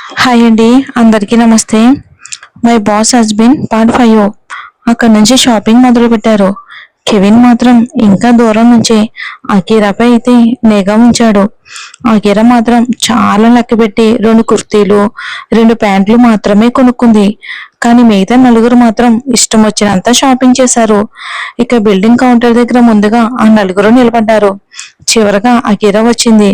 Hi అండి, అందరికీ నమస్తే. My boss husband part 5. అక్కడి నుంచి షాపింగ్ మొదలు పెట్టారు. కెవిన్ మాత్రం ఇంకా దూరం నుంచి అకీరాపై అయితే నిఘా ఉంచాడు. అకీరా మాత్రం చాలా లెక్కపెట్టి 2 కుర్తీలు, 2 ప్యాంట్లు మాత్రమే కొనుక్కుంది. కానీ మిగతా నలుగురు మాత్రం ఇష్టం వచ్చినంత షాపింగ్ చేశారు. ఇక బిల్డింగ్ కౌంటర్ దగ్గర ముందుగా ఆ నలుగురు నిలబడ్డారు. చివరగా అకీరా వచ్చింది.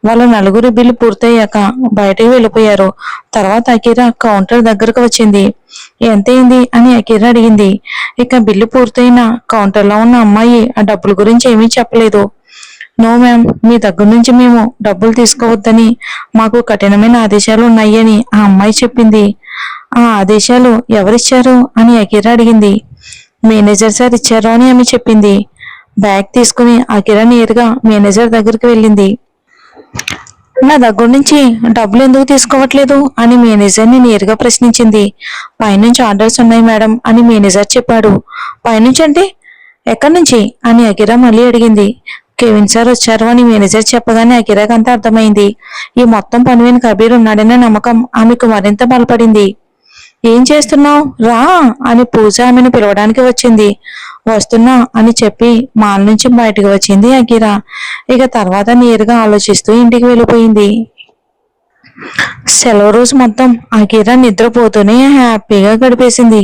వాళ్ళ నలుగురు బిల్లు పూర్తయ్యాక బయటకు వెళ్ళిపోయారు. తర్వాత అకీరా కౌంటర్ దగ్గరకు వచ్చింది. ఎంతయింది అని అకీరా అడిగింది. ఇక బిల్లు పూర్తయిన కౌంటర్లో ఉన్న అమ్మాయి ఆ డబ్బుల గురించి ఏమీ చెప్పలేదు. నో మ్యామ్, మీ దగ్గర నుంచి మేము డబ్బులు తీసుకోవద్దని మాకు కఠినమైన ఆదేశాలు ఉన్నాయి అని ఆ అమ్మాయి చెప్పింది. ఆ ఆదేశాలు ఎవరిచ్చారు అని అకీరా అడిగింది. మేనేజర్ సార్ ఇచ్చారు అని ఆమె చెప్పింది. బ్యాగ్ తీసుకుని అకీరా నేరుగా మేనేజర్ దగ్గరికి వెళ్ళింది. నా దగ్గర నుంచి డబ్బులు ఎందుకు తీసుకోవట్లేదు అని మేనేజర్ని నేరుగా ప్రశ్నించింది. పైనుంచి ఆర్డర్స్ ఉన్నాయి మేడం అని మేనేజర్ చెప్పాడు. పైనుంచి అంటే ఎక్కడి నుంచి అని అకిరా మళ్ళీ అడిగింది. కెవిన్ సార్ వచ్చారు అని మేనేజర్ చెప్పగానే అకిరాకి అంతా అర్థమైంది. ఈ మొత్తం పని వెనుక కబీర్ ఉన్నాడనే నమ్మకం ఆమెకు మరింత బలపడింది. ఏం చేస్తున్నావు రా అని పూజ ఆమెను పిలవడానికి వచ్చింది. వస్తున్నా అని చెప్పి మాల్ నుంచి బయటకు వచ్చింది అకిరా. ఇక తర్వాత నేరుగా ఆలోచిస్తూ ఇంటికి వెళ్ళిపోయింది. సెలవు రోజు మొత్తం అకిరా నిద్రపోతూనే హ్యాపీగా గడిపేసింది.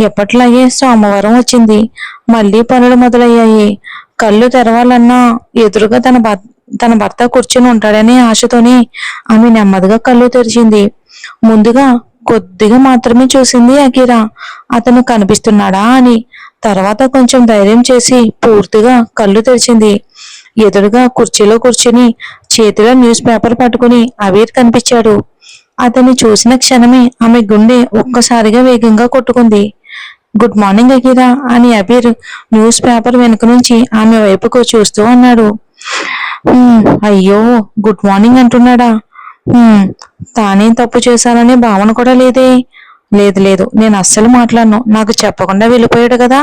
ఎప్పట్లాగే సోమవారం వచ్చింది. మళ్ళీ పనులు మొదలయ్యాయి. కళ్ళు తెరవాలన్నా ఎదురుగా తన భర్త కూర్చుని ఉంటాడనే ఆశతోనే ఆమె నెమ్మదిగా కళ్ళు తెరిచింది. ముందుగా కొద్దిగా మాత్రమే చూసింది అకిరా, అతను కనిపిస్తున్నాడా అని. తర్వాత కొంచెం ధైర్యం చేసి పూర్తిగా కళ్ళు తెరిచింది. ఎదురుగా కుర్చీలో కూర్చుని చేతిలో న్యూస్ పేపర్ పట్టుకుని అబీర్ కనిపించాడు. అతన్ని చూసిన క్షణమే ఆమె గుండె ఒక్కసారిగా వేగంగా కొట్టుకుంది. గుడ్ మార్నింగ్ అకీరా అని అబీర్ న్యూస్ పేపర్ వెనుక నుంచి ఆమె వైపుకు చూస్తూ అన్నాడు. అయ్యో, గుడ్ మార్నింగ్ అంటున్నాడా? తానేం తప్పు చేశాననే భావన కూడా లేదే. లేదు లేదు, నేను అస్సలు మాట్లాడను. నాకు చెప్పకుండా వెళ్ళిపోయాడు కదా.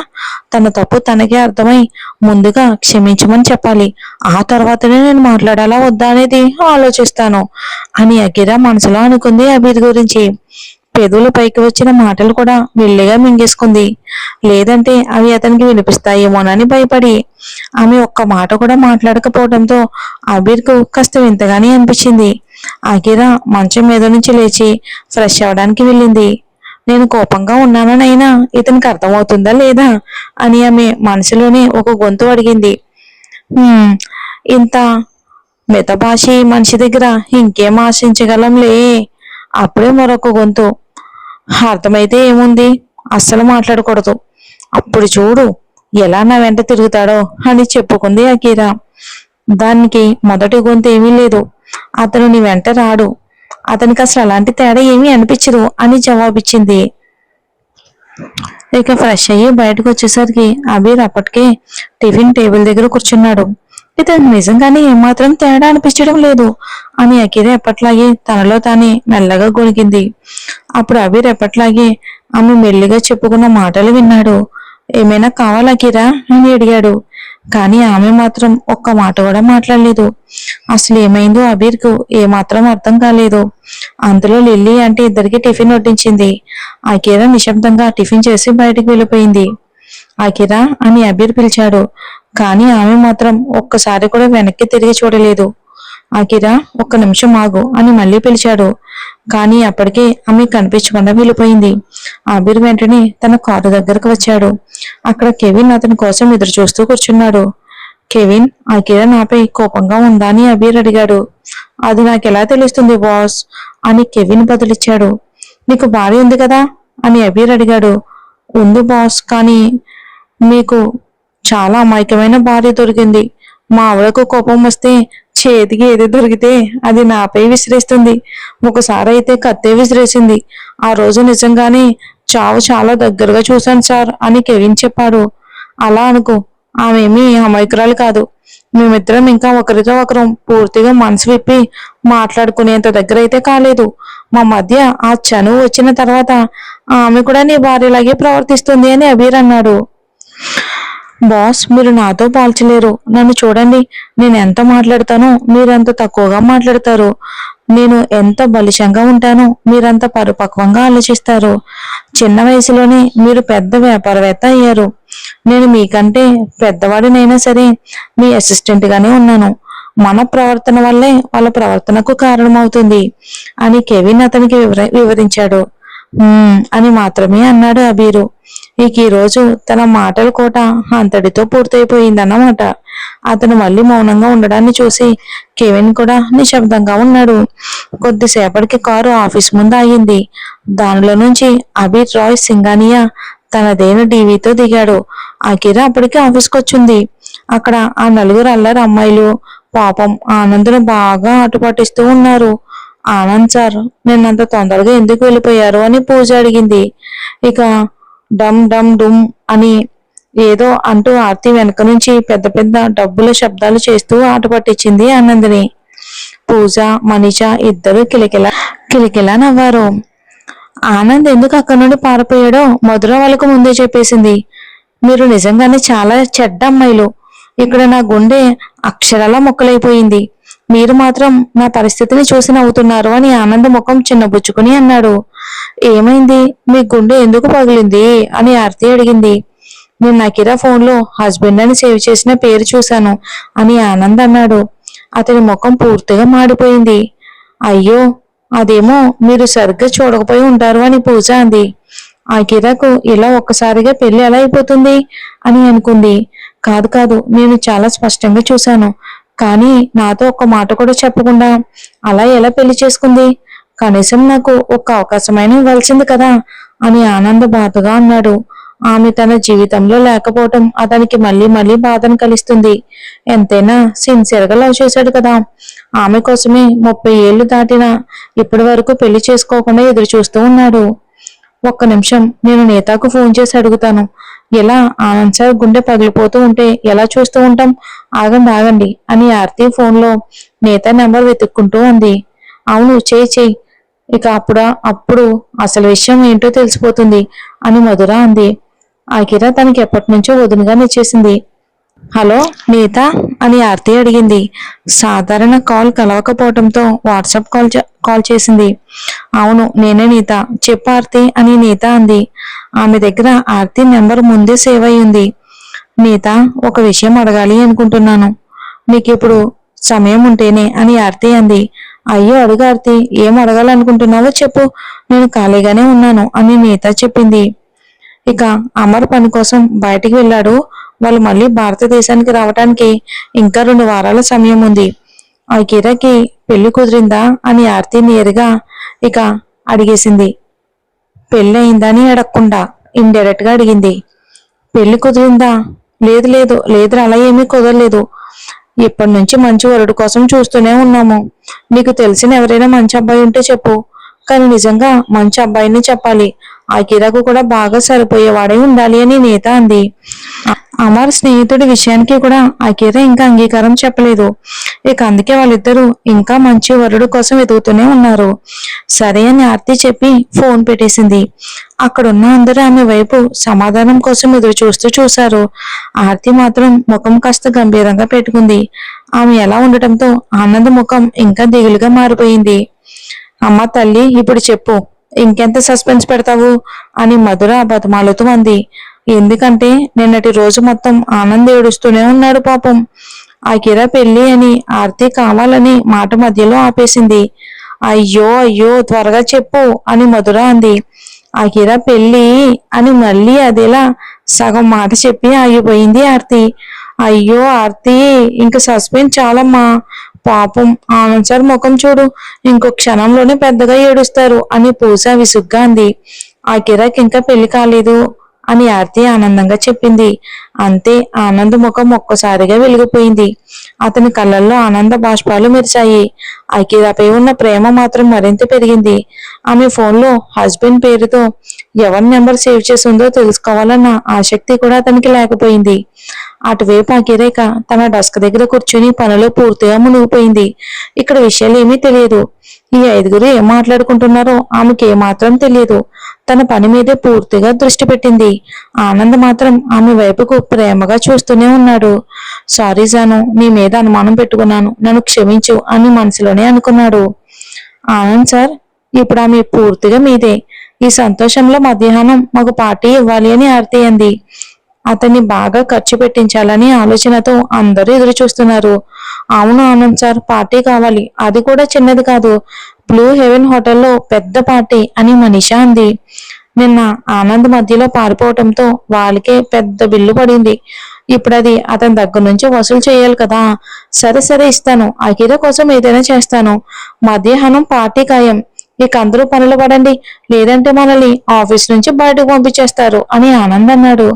తన తప్పు తనకే అర్థమై ముందుగా క్షమించమని చెప్పాలి. ఆ తర్వాతనే నేను మాట్లాడాలా వద్దా అనేది ఆలోచిస్తాను అని అకిరా మనసులో అనుకుంది అబీర్ గురించి. పెదవులు పైకి వచ్చిన మాటలు కూడా మెల్లిగా మింగేసుకుంది. లేదంటే అవి అతనికి వినిపిస్తాయేమోనని భయపడి ఆమె ఒక్క మాట కూడా మాట్లాడకపోవడంతో అబీర్కు కాస్త వింతగానే అనిపించింది. అకిరా మంచం మీద నుంచి లేచి ఫ్రెష్ అవడానికి వెళ్ళింది. నేను కోపంగా ఉన్నాననైనా ఇతనికి అర్థమవుతుందా లేదా అని ఆమె మనసులోనే ఒక గొంతు అడిగింది. ఇంత మితభాషి మనిషి దగ్గర ఇంకేం ఆశించగలంలే. అప్పుడే మరొక గొంతు, అర్థమైతే ఏముంది, అస్సలు మాట్లాడకూడదు. అప్పుడు చూడు ఎలా నా వెంట తిరుగుతాడో అని చెప్పుకుంది అకీరా. దానికి మొదటి గొంతు ఏమీ లేదు. అతను నీ వెంట రాడు, అతనికి అసలు అలాంటి తేడా ఏమీ అనిపించదు అని జవాబిచ్చింది. ఇక ఫ్రెష్ అయ్యి బయటకు వచ్చేసరికి అబీర్ అప్పటికే టిఫిన్ టేబుల్ దగ్గర కూర్చున్నాడు. ఇతను నిజంగానే ఏమాత్రం తేడా అనిపించడం లేదు అని అకీరా ఎప్పట్లాగే తనలో తానే మెల్లగా గొనిగింది. అప్పుడు అబీర్ ఎప్పట్లాగే ఆమె మెల్లిగా చెప్పుకున్న మాటలు విన్నాడు. ఏమైనా కావాలా అకీరా అని అడిగాడు. కానీ ఆమె మాత్రం ఒక్క మాట కూడా మాట్లాడలేదు. అసలు ఏమైందో అబీర్కు ఏమాత్రం అర్థం కాలేదు. అంతలో లిల్లీ అంటే ఇద్దరికి టిఫిన్ వడ్డించింది. అకీరా నిశ్శబ్దంగా టిఫిన్ చేసి బయటికి వెళ్ళిపోయింది. అకీరా అని అబీర్ పిలిచాడు. కానీ ఆమె మాత్రం ఒక్కసారి కూడా వెనక్కి తిరిగి చూడలేదు. అకీరా, ఒక్క నిమిషం ఆగు అని మళ్ళీ పిలిచాడు. కానీ అప్పటికే ఆమె కనిపించకుండా వెళ్ళిపోయింది. అబీర్ వెంటనే తన కారు దగ్గరకు వచ్చాడు. అక్కడ కెవిన్ అతని కోసం ఎదురు చూస్తూ కూర్చున్నాడు. కెవిన్, అకీరా నాపై కోపంగా ఉందా అని అబీర్ అడిగాడు. అది నాకెలా తెలుస్తుంది బాస్ అని కెవిన్ బదులిచ్చాడు. నీకు భార్య ఉంది కదా అని అబీర్ అడిగాడు. ఉంది బాస్, కానీ మీకు చాలా అమాయకమైన భార్య దొరికింది. మా ఆవిడకు కోపం వస్తే చేతికి ఏది దొరికితే అది నాపై విసిరేస్తుంది. ఒకసారి అయితే కత్తే విసిరేసింది. ఆ రోజు నిజంగానే చావు చాలా దగ్గరగా చూశాను సార్ అని కెవిన్ చెప్పాడు. అలా అనుకో, ఆమెమీ అమాయకురాలు కాదు. మేమిద్దరం ఇంకా ఒకరితో ఒకరం పూర్తిగా మనసు విప్పి మాట్లాడుకునేంత దగ్గర అయితే కాలేదు. మా మధ్య ఆ చనువు వచ్చిన తర్వాత ఆమె కూడా నీ భార్యలాగే ప్రవర్తిస్తుంది అని అబీర్ అన్నాడు. బాస్, మీరు నాతో పోల్చలేరు. నన్ను చూడండి, నేను ఎంత మాట్లాడతానో మీరు అంత తక్కువగా మాట్లాడతారు. నేను ఎంత బలిషంగా ఉంటానో మీరంత పరిపక్వంగా ఆలోచిస్తారు. చిన్న వయసులోనే మీరు పెద్ద వ్యాపారవేత్త అయ్యారు. నేను మీకంటే పెద్దవాడినైనా సరే మీ అసిస్టెంట్ గానే ఉన్నాను. మన ప్రవర్తన వల్లే వాళ్ళ ప్రవర్తనకు కారణమవుతుంది అని కెవిన్ అతనికి వివరించాడు. అని మాత్రమే అన్నాడు అబీరు. ఇక ఈ రోజు తన మాటల కోట అంతటితో పూర్తయిపోయిందన్నమాట. అతను మళ్ళీ మౌనంగా ఉండడాన్ని చూసి కెవిన్ కూడా నిశ్శబ్దంగా ఉన్నాడు. కొద్దిసేపటికి కారు ఆఫీస్ ముందు ఆగింది. దానిలో నుంచి అబీర్ రాయ్ సింగానియా తనదైన డీవీతో దిగాడు. అకిరా అప్పటికి ఆఫీస్కి వచ్చింది. అక్కడ ఆ నలుగురు అల్లరి అమ్మాయిలు పాపం ఆనంద్ను బాగా ఆటుపట్టిస్తూ ఉన్నారు. ఆనంద్ సార్ నిన్నంత తొందరగా ఎందుకు వెళ్ళిపోయారు అని పూజ అడిగింది. ఇక డమ్ డమ్ డుమ్ అని ఏదో అంటూ ఆర్తి వెనక నుంచి పెద్ద పెద్ద డబ్బుల శబ్దాలు చేస్తూ ఆట పట్టించింది ఆనందిని. పూజ మనీష ఇద్దరు కిలకిలా నవ్వారు. ఆనంద్ ఎందుకు అక్కడి నుండి పారిపోయాడో మధుర వాళ్ళకు ముందే చెప్పేసింది. మీరు నిజంగానే చాలా చెడ్డ అమ్మాయిలు. ఇక్కడ నా గుండె అక్షరాల మొక్కలైపోయింది. మీరు మాత్రం నా పరిస్థితిని చూసి నవ్వుతున్నారు అని ఆనంద్ ముఖం చిన్నబుచ్చుకుని అన్నాడు. ఏమైంది? మీ గుండె ఎందుకు పగిలింది అని ఆర్తి అడిగింది. నేను నకిరా ఫోన్లో హస్బెండ్ అని సేవ్ చేసిన పేరు చూశాను అని ఆనంద్ అన్నాడు. అతని ముఖం పూర్తిగా మాడిపోయింది. అయ్యో, అదేమో మీరు సరిగ్గా చూడకపోయి ఉంటారు అని పూజ అంది. ఆ కిరాకు ఇలా ఒక్కసారిగా పెళ్లి ఎలా అయిపోతుంది అని అనుకుంది. కాదు కాదు, నేను చాలా స్పష్టంగా చూశాను. కానీ నాతో ఒక్క మాట కూడా చెప్పకుండా అలా ఎలా పెళ్లి చేసుకుంది? కనీసం నాకు ఒక్క అవకాశమైనా ఇవ్వాల్సింది కదా అని ఆనంద బాధగా అన్నాడు. ఆమె తన జీవితంలో లేకపోవటం అతనికి మళ్ళీ మళ్ళీ బాధను కలిస్తుంది. ఎంతైనా సిన్సియర్గా లవ్ చేశాడు కదా. ఆమె కోసమే 30 ఏళ్లు దాటినా ఇప్పటి వరకు పెళ్లి చేసుకోకుండా ఎదురు చూస్తూ ఉన్నాడు. ఒక్క నిమిషం, నేను నేతాకు ఫోన్ చేసి అడుగుతాను. ఎలా ఆనంద్ సార్ గుండె పగిలిపోతూ ఉంటే ఎలా చూస్తూ ఉంటాం? ఆగండి అని ఆర్తి ఫోన్లో నేత నెంబర్ వెతుక్కుంటూ ఉంది. అవును, చేయి. ఇక అప్పుడు అసలు విషయం ఏంటో తెలిసిపోతుంది అని మధుర అంది. ఆకిరా తనకి ఎప్పటి నుంచో వదునుగా నిచ్చేసింది. హలో నీత అని ఆర్తి అడిగింది. సాధారణ కాల్ కలవకపోవటంతో వాట్సాప్ కాల్ చేసింది. అవును, నేనే నీత. చెప్పు ఆర్తి అని నీత అంది. ఆమె దగ్గర ఆర్తి నెంబర్ ముందే సేవ్ అయి ఉంది. నీత, ఒక విషయం అడగాలి అనుకుంటున్నాను. నీకు ఇప్పుడు సమయం ఉంటేనే అని ఆర్తి అంది. అయ్యో, అడుగు ఆర్తి. ఏం అడగాలనుకుంటున్నావో చెప్పు, నేను ఖాళీగానే ఉన్నాను అని నీత చెప్పింది. ఇక అమర్ పని కోసం బయటికి వెళ్ళాడు. వాళ్ళు మళ్ళీ భారతదేశానికి రావటానికి ఇంకా 2 వారాల సమయం ఉంది. ఆ కిరాకి పెళ్లి కుదిరిందా అని ఆర్తి నేరుగా ఇక అడిగేసింది. పెళ్లి అయిందా అని అడగకుండా ఇండైరెక్ట్ గా అడిగింది. పెళ్లి కుదిరిందా? లేదురా, అలా ఏమీ కుదరలేదు. ఇప్పటి నుంచి మంచి వరుడు కోసం చూస్తూనే ఉన్నాము. నీకు తెలిసిన ఎవరైనా మంచి అబ్బాయి ఉంటే చెప్పు. కానీ నిజంగా మంచి అబ్బాయిని చెప్పాలి. ఆ కిరాకు కూడా బాగా సరిపోయేవాడై ఉండాలి అని నేత అంది. అమర్ స్నేహితుడి విషయానికి కూడా ఆ కిరా ఇంకా అంగీకారం చెప్పలేదు. ఇక అందుకే వాళ్ళిద్దరూ ఇంకా మంచి వరుడు కోసం వెతుకుతూనే ఉన్నారు. సరే అని ఆర్తి చెప్పి ఫోన్ పెట్టేసింది. అక్కడున్న అందరూ ఆమె వైపు సమాధానం కోసం ఎదురు చూశారు. ఆర్తి మాత్రం ముఖం కాస్త గంభీరంగా పెట్టుకుంది. ఆమె ఎలా ఉండటంతో ఆనంద్ ముఖం ఇంకా దిగులుగా మారిపోయింది. అమ్మ తల్లి, ఇప్పుడు చెప్పు, ఇంకెంత సస్పెన్స్ పెడతావు అని మధుర బతిమాలుతూ అంది. ఎందుకంటే నిన్నటి రోజు మొత్తం ఆనంద్ ఏడుస్తూనే ఉన్నాడు పాపం. ఆ కిరా పెళ్లి అని ఆర్తి కావాలని మాట మధ్యలో ఆపేసింది. అయ్యో, త్వరగా చెప్పు అని మధుర అంది. ఆ కిరా పెళ్లి అని మళ్ళీ అదేలా సగం మాట చెప్పి ఆగిపోయింది ఆర్తి. అయ్యో ఆర్తి, ఇంక సస్పెన్స్ చాలమ్మా. పాపం ఆనంద్ సార్ ముఖం చూడు, ఇంకో క్షణంలోనే పెద్దగా ఏడుస్తారు అని పూజ విసుగ్గా అంది. ఆ కిరాక్ ఇంకా పెళ్లి కాలేదు అని ఆర్తి ఆనందంగా చెప్పింది. అంతే, ఆనంద్ ముఖం ఒక్కసారిగా వెలిగిపోయింది. అతని కళ్ళల్లో ఆనంద బాష్పాలు మెరిచాయి. అకిరాపై ఉన్న ప్రేమ మాత్రం మరింత పెరిగింది. ఆమె ఫోన్లో హస్బెండ్ పేరుతో ఎవరి నెంబర్ సేవ్ చేసి ఉందో తెలుసుకోవాలన్న ఆసక్తి కూడా అతనికి లేకపోయింది. అటువైపు అకిరేక తన డెస్క్ దగ్గర కూర్చుని పనిలో పూర్తిగా మునిగిపోయింది. ఇక్కడ విషయాలు ఏమీ తెలియదు. ఈ 5గురు ఏం మాట్లాడుకుంటున్నారో ఆమెకి ఏమాత్రం తెలియదు. తన పని మీదే పూర్తిగా దృష్టి పెట్టింది. ఆనంద్ మాత్రం ఆమె వైపుకు ప్రేమగా చూస్తూనే ఉన్నాడు. సారీ జాను, నీ మీద అనుమానం పెట్టుకున్నాను, నన్ను క్షమించు అని మనసులోనే అనుకున్నాడు. ఆనంద్ సార్, ఇప్పుడు ఆమె పూర్తిగా మీదే. ఈ సంతోషంలో మధ్యాహ్నం మాకు పార్టీ ఇవ్వాలి అని ఆర్తి అంది. అతన్ని బాగా ఖర్చు పెట్టించాలని ఆలోచనతో అందరూ ఎదురు చూస్తున్నారు. అవును ఆనంద్ సార్, పార్టీ కావాలి, అది కూడా చిన్నది కాదు, బ్లూ హెవెన్ హోటల్లో పెద్ద పార్టీ అని మనీషా అంది. నిన్న ఆనంద్ మధ్యలో పారిపోవటంతో వాళ్ళకే పెద్ద బిల్లు పడింది. ఇప్పుడు అది అతని దగ్గర నుంచి వసూలు చేయాలి కదా. సరే సరే, ఇస్తాను, అఖిల కోసం ఏదైనా చేస్తాను. మధ్యాహ్నం పార్టీ ఖాయం. ఇక అందరూ పనులు పడండి, లేదంటే మనల్ని ఆఫీస్ నుంచి బయటకు పంపించేస్తారు అని ఆనంద్ అన్నాడు.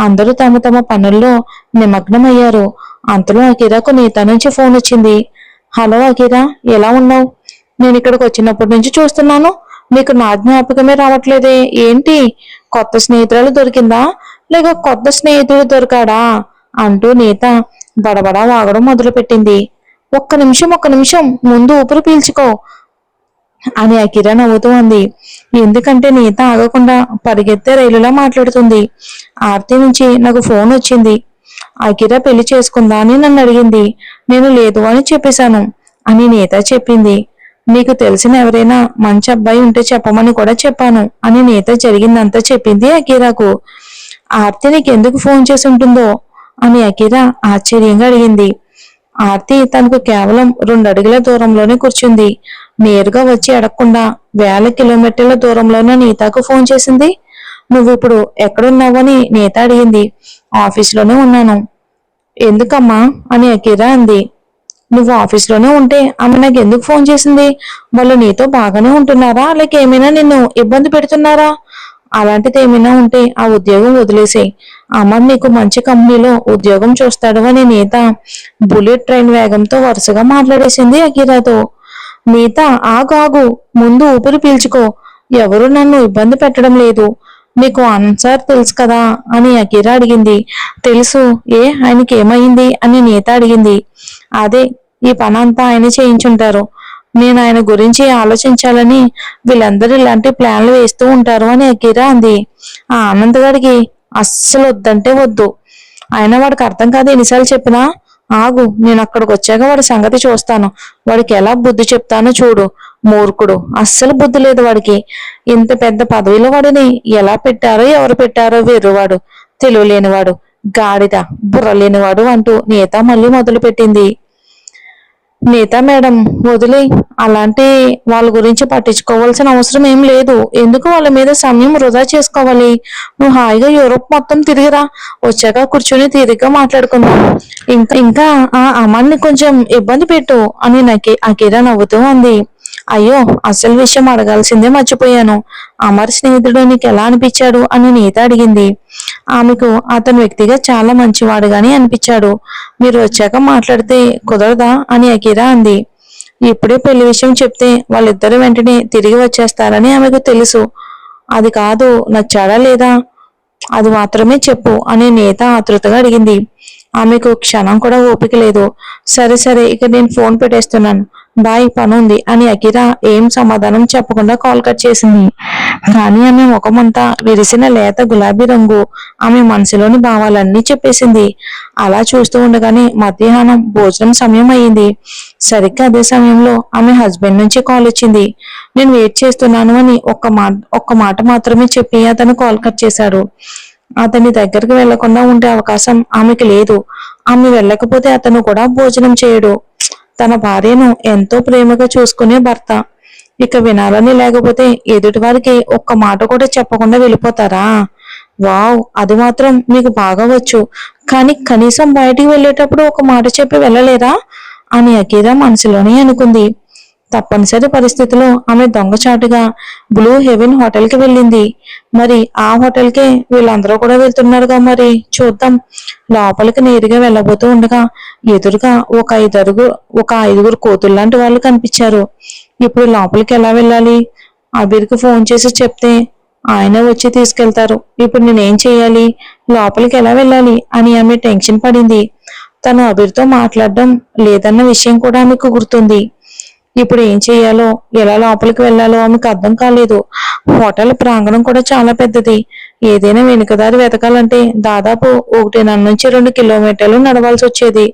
అందరూ తమ తమ పనుల్లో నిమగ్నమయ్యారు. అంతలో అఖిరాకు నీత నుంచి ఫోన్ వచ్చింది. హలో అఖిరా, ఎలా ఉన్నావు? నేను ఇక్కడికి వచ్చినప్పటి నుంచి చూస్తున్నాను, నీకు నా జ్ఞాపకమే రావట్లేదే, ఏంటి? కొత్త స్నేహితురాలు దొరికిందా, లేక కొత్త స్నేహితుడు దొరికాడా అంటూ నీత బడబడా వాగడం మొదలుపెట్టింది. ఒక్క నిమిషం ముందు ఊపిరి పీల్చుకో అని అకిరా నవ్వుతూ అంది. ఎందుకంటే నీత ఆగకుండా పరిగెత్తే రైలులా మాట్లాడుతుంది. ఆర్తి నుంచి నాకు ఫోన్ వచ్చింది. అకిరా పెళ్లి చేసుకుందా అని నన్ను అడిగింది. నేను లేదు అని చెప్పేశాను అని నీత చెప్పింది. నీకు తెలిసిన ఎవరైనా మంచి అబ్బాయి ఉంటే చెప్పమని కూడా చెప్పాను అని నీత జరిగిందంతా చెప్పింది అకీరాకు. ఆర్తి నీకెందుకు ఫోన్ చేసి ఉంటుందో అని అకీరా ఆశ్చర్యంగా అడిగింది. ఆర్తి తనకు కేవలం 2 అడుగుల దూరంలోనే కూర్చుంది. నేరుగా వచ్చి అడగకుండా వేల కిలోమీటర్ల దూరంలోనే నీతాకు ఫోన్ చేసింది. నువ్విప్పుడు ఎక్కడున్నావని నీత అడిగింది. ఆఫీస్లోనే ఉన్నాను. ఎందుకమ్మా అని అకీరా అంది. నువ్వు ఆఫీస్లోనే ఉంటే ఆమె నాకు ఎందుకు ఫోన్ చేసింది? వాళ్ళు నీతో బాగానే ఉంటున్నారా, లేక ఏమైనా నిన్ను ఇబ్బంది పెడుతున్నారా? అలాంటిది ఏమైనా ఉంటే ఆ ఉద్యోగం వదిలేసేయ్. అమర్ నీకు మంచి కంపెనీలో ఉద్యోగం చూస్తాడు అని నీత బుల్లెట్ ట్రైన్ వేగంతో వరుసగా మాట్లాడేసింది అకీరాతో. నీత, ఆగు, ముందు ఊపిరి పీల్చుకో. ఎవరు నన్ను ఇబ్బంది పెట్టడం లేదు. నీకు ఆన్సర్ తెలుసు కదా అని అకీరా అడిగింది. తెలుసు. ఆయనకి ఏమైంది అని నీత అడిగింది. అదే, ఈ పనంతా ఆయన చేయించుంటారు. నేను ఆయన గురించి ఆలోచించాలని వీళ్ళందరూ ఇలాంటి ప్లాన్లు వేస్తూ ఉంటారు అని అకీరా అంది. ఆ ఆనంద్ గారికి అస్సలు వద్దంటే వద్దు. అయినా వాడికి అర్థం కాదు ఎన్నిసార్లు చెప్పినా. ఆగు, నేను అక్కడికి వచ్చాక వాడి సంగతి చూస్తాను. వాడికి ఎలా బుద్ధి చెప్తానో చూడు. మూర్ఖుడు, అస్సలు బుద్ధి లేదు వాడికి. ఇంత పెద్ద పదవిలో వాడిని ఎలా పెట్టారో, ఎవరు పెట్టారో, వెర్రువాడు, తెలివిలేనివాడు, గాడిద, బుర్ర లేనివాడు అంటూ నీత మళ్ళీ మొదలు పెట్టింది. నీతా మేడం, వదిలే, అలాంటి వాళ్ళ గురించి పట్టించుకోవాల్సిన అవసరం ఏం లేదు. ఎందుకు వాళ్ళ మీద సమయం వృధా చేసుకోవాలి? నువ్వు హాయిగా యూరోప్ మొత్తం తిరిగిరా, వచ్చాక కూర్చొని తీరిగ్గా మాట్లాడుకుందాం. ఇంకా ఆ అమ్మాయిని కొంచెం ఇబ్బంది పెట్టు అని అకీరా నవ్వుతూ అంది. అయ్యో, అసలు విషయం అడగాల్సిందే మర్చిపోయాను. అమర్ స్నేహితుడు నీకు ఎలా అనిపించాడు అని నీత అడిగింది. ఆమెకు అతను వ్యక్తిగా చాలా మంచివాడుగాని అనిపించాడు. మీరు వచ్చాక మాట్లాడితే కుదరదా అని అకీరా అంది. ఇప్పుడే పెళ్లి విషయం చెప్తే వాళ్ళిద్దరు వెంటనే తిరిగి వచ్చేస్తారని ఆమెకు తెలుసు. అది కాదు, నచ్చాడా లేదా అది మాత్రమే చెప్పు అని నేత ఆతృతగా అడిగింది. ఆమెకు క్షణం కూడా ఓపిక లేదు. సరే సరే, ఇక నేను ఫోన్ పెట్టేస్తున్నాను, బాయ్, పనుంది అని అకిరా ఏం సమాధానం చెప్పకుండా కాల్ కట్ చేసింది. కానీ ఆమె ముఖమంతా విరిసిన లేత గులాబీ రంగు ఆమె మనసులోని భావాలన్నీ చెప్పేసింది. అలా చూస్తూ ఉండగానే మధ్యాహ్నం భోజనం సమయం అయ్యింది. సరిగ్గా అదే సమయంలో ఆమె హస్బెండ్ నుంచి కాల్ వచ్చింది. నేను వెయిట్ చేస్తున్నాను అని ఒక్క మాట మాత్రమే చెప్పి అతను కాల్ కట్ చేశాడు. అతని దగ్గరికి వెళ్లకుండా ఉండే అవకాశం ఆమెకి లేదు. ఆమె వెళ్ళకపోతే అతను కూడా భోజనం చేయడు. తన భార్యను ఎంతో ప్రేమగా చూసుకునే భర్త ఇక వినాలని లేకపోతే ఎదుటి వారికి ఒక్క మాట కూడా చెప్పకుండా వెళ్ళిపోతారా? వావ్, అది మాత్రం మీకు బాగా వచ్చు. కానీ కనీసం బయటికి వెళ్ళేటప్పుడు ఒక మాట చెప్పి వెళ్ళలేరా అని అకీరా మనసులోనే అనుకుంది. తప్పనిసరి పరిస్థితిలో ఆమె దొంగచాటుగా బ్లూ హెవెన్ హోటల్ కి వెళ్ళింది. మరి ఆ హోటల్ కే వీళ్ళందరూ కూడా వెళ్తున్నారుగా, మరి చూద్దాం. లోపలికి నేరుగా వెళ్ళబోతూ ఉండగా ఎదురుగా ఒక ఐదుగురు కోతుల్లాంటి వాళ్ళు కనిపించారు. ఇప్పుడు లోపలికి ఎలా వెళ్ళాలి? అబీర్కి ఫోన్ చేసి చెప్తే ఆయన వచ్చి తీసుకెళ్తారు. ఇప్పుడు నేనేం చెయ్యాలి? లోపలికి ఎలా వెళ్ళాలి అని ఆమె టెన్షన్ పడింది. తను అబీర్తో మాట్లాడడం లేదన్న విషయం కూడా ఆమెకు గుర్తుంది. ఇప్పుడు ఏం చెయ్యాలో, ఎలా లోపలికి వెళ్లాలో ఆమెకు అర్థం కాలేదు. హోటల్ ప్రాంగణం కూడా చాలా పెద్దది. ఏదైనా వెనుకదారి వెతకాలంటే దాదాపు 1.5 నుంచి 2 కిలోమీటర్లు నడవాల్సి వచ్చేది.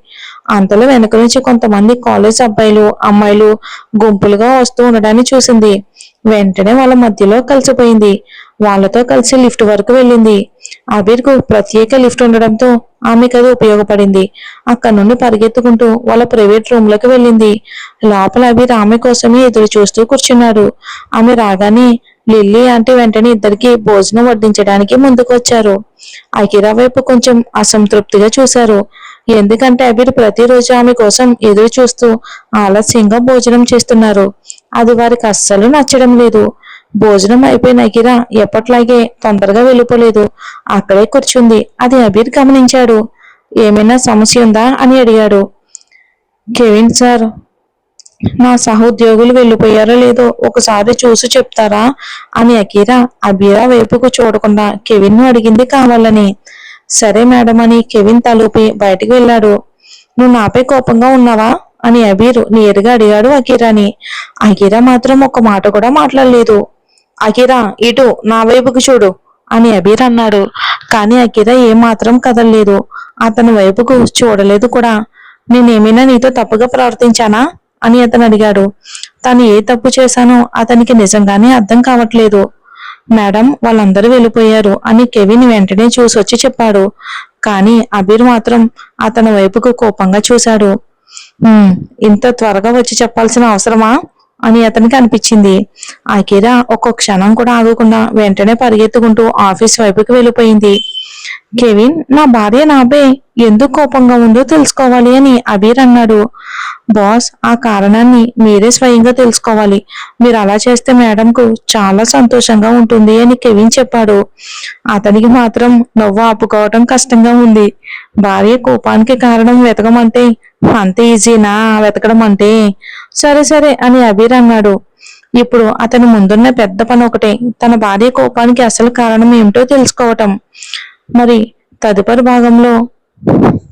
అంతలో వెనక నుంచి కొంతమంది కాలేజ్ అబ్బాయిలు అమ్మాయిలు గుంపులుగా వస్తూ ఉండడాన్ని చూసింది. వెంటనే వాళ్ళ మధ్యలో కలిసిపోయింది. వాళ్ళతో కలిసి లిఫ్ట్ వరకు వెళ్ళింది. అబీర్కు ప్రత్యేక లిఫ్ట్ ఉండడంతో ఆమెకు అది ఉపయోగపడింది. అక్కడ నుండి పరిగెత్తుకుంటూ వాళ్ళ ప్రైవేట్ రూమ్ లోకి వెళ్ళింది. లోపల అబీర్ ఆమె కోసమే ఎదురు చూస్తూ కూర్చున్నాడు. ఆమె రాగానే లిల్లీ ఆంటీ వెంటనే ఇద్దరికి భోజనం వడ్డించడానికి ముందుకు వచ్చారు. అకిరా వైపు కొంచెం అసంతృప్తిగా చూశారు. ఎందుకంటే అబీర్ ప్రతిరోజు ఆమె కోసం ఎదురు చూస్తూ ఆలస్యంగా భోజనం చేస్తున్నారు. అది వారికి అస్సలు నచ్చడం లేదు. భోజనం అయిపోయిన అకిరా ఎప్పట్లాగే తొందరగా వెళ్ళిపోలేదు. అక్కడే కూర్చుంది. అది అబీర్ గమనించాడు. ఏమైనా సమస్య ఉందా అని అడిగాడు. కెవిన్ సార్, నా సహోద్యోగులు వెళ్ళిపోయారో లేదో ఒకసారి చూసి చెప్తారా అని అకీరా అబీరా వైపుకు చూడకుండా కెవిన్ ను అడిగింది కావాలని. సరే మేడం అని కెవిన్ తలూపి బయటికి వెళ్ళాడు. నువ్వు నాపై కోపంగా ఉన్నావా అని అబీర్ నేరుగా అడిగాడు అకీరాని. అకీరా మాత్రం ఒక్క మాట కూడా మాట్లాడలేదు. అకీరా, ఇటు నా వైపుకు చూడు అని అబీర్ అన్నాడు. కానీ అకీరా ఏమాత్రం కదలలేదు. అతని వైపుకు చూడలేదు కూడా. నేనేమైనా నీతో తప్పుగా ప్రవర్తించానా అని అతను అడిగాడు. తాను ఏ తప్పు చేశానో అతనికి నిజంగానే అర్థం కావట్లేదు. మేడం, వాళ్ళందరూ వెళ్ళిపోయారు అని కెవిన్ వెంటనే చూసొచ్చి చెప్పాడు. కానీ అబీర్ మాత్రం అతని వైపుకు కోపంగా చూశాడు. ఇంత త్వరగా వచ్చి చెప్పాల్సిన అవసరమా అని అతనికి అనిపించింది. అకీరా ఒక్క క్షణం కూడా ఆగకుండా వెంటనే పరిగెత్తుకుంటూ ఆఫీస్ వైపుకి వెళ్ళిపోయింది. కెవిన్, నా భార్య నాపై ఎందుకు కోపంగా ఉందో తెలుసుకోవాలి అని అబీర్ అన్నాడు. బాస్, ఆ కారణాన్ని మీరే స్వయంగా తెలుసుకోవాలి. మీరు అలా చేస్తే మేడంకు చాలా సంతోషంగా ఉంటుంది అని కెవిన్ చెప్పాడు. అతనికి మాత్రం నవ్వు ఆపుకోవటం కష్టంగా ఉంది. భార్య కోపానికి కారణం వెతకమంటే అంత ఈజీనా వెతకడం అంటే? సరే సరే అని అబీర్ అన్నాడు. ఇప్పుడు అతని ముందున్న పెద్ద పని ఒకటే, తన భార్య కోపానికి అసలు కారణం ఏమిటో తెలుసుకోవటం. మరి తదుపరి భాగంలో